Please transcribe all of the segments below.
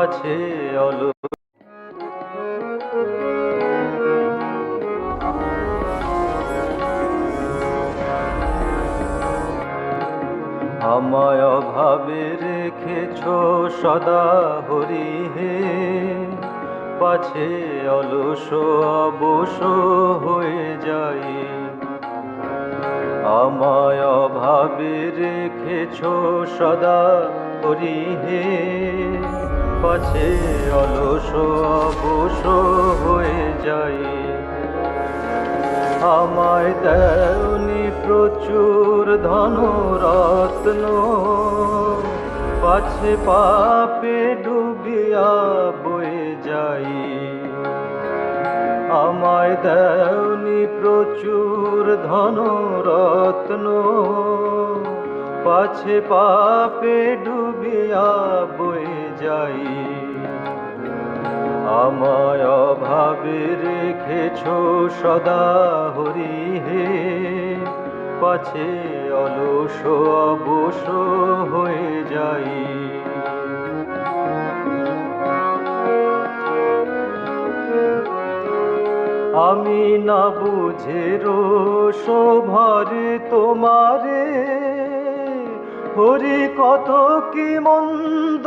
পাছে অলো আমায় অভাবে রেখেছ সদা হরি হে, পাছে অলস অবশ হয়ে যাই। আমায় অভাবে রেখেছ সদা হরি হে, পাছে অলস অবশ হয়ে যাই। আমায় দেওনি প্রচুর ধন রত্ন, পাছে পাপে ডুবিয়া বয়ে যাই। আমায় দেওনি প্রচুর ধন রত্ন, পাছে পাপে ডুবিয়া বয়ে যাই। আমায় অভাবে রেখেছ সদা হরি হে, পাছে অলস অবশ হয়ে যাই। আমি না বুঝে রোষভরে তোমারে, হরি কত কি মন্দ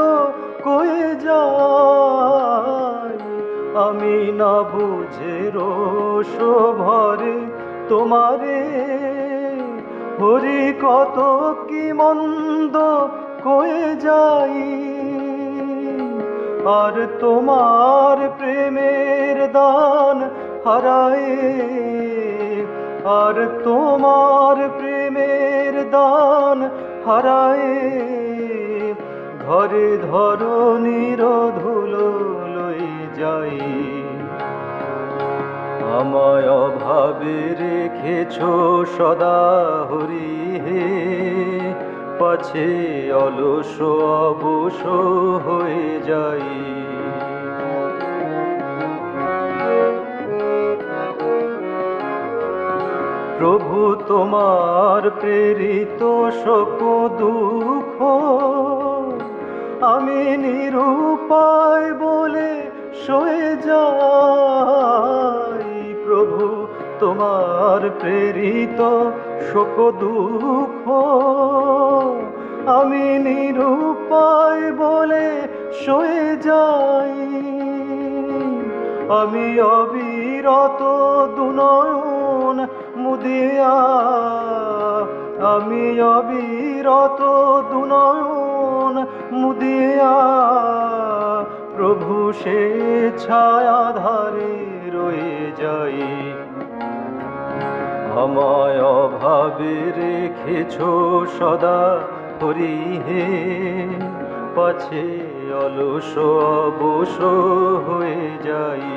কয়ে যায়। আমি না বুঝে রোষভরে তোমারে, হরি কত কি মন্দ কয়ে যাই। আর তোমার প্রেমের দান হারায়ে, আর তোমার প্রেমের দান হারায়ে, ঘরে ধরণীর ধুলো লই যাই। আমায় অভাবে রেখেছ সদা হরি হে, পাছে অলস অবশ হয়ে যাই। প্রভু তোমার প্রেরিত শোক দুঃখ, আমি নিরুপায় বলে সয়ে যাই। প্রভু তোমার প্রেরিত শোক দুঃখ, আমি নিরুপায় বলে সয়ে যাই। আমি অবিরত দুনয়ন মুদিয়া, আমি অবিরত দুনয়ন মুদিয়া, প্রভু সে ছায়াধারে রয়ে যাই। আমায় অভাবে রেখেছ সদা হরি হে, পাছে অলস অবশ হয়ে যাই।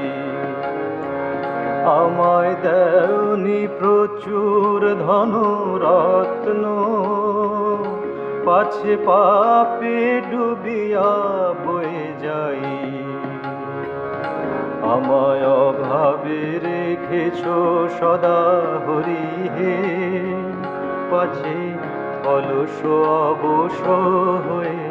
আমায় দেওনি প্রচুর ধন রত্ন, পাছে পাপে ডুবিয়া বয়ে যাই। আমায় অভাবে রেখেছ সদা হরি হে, পাছে অলস অবশ হয়ে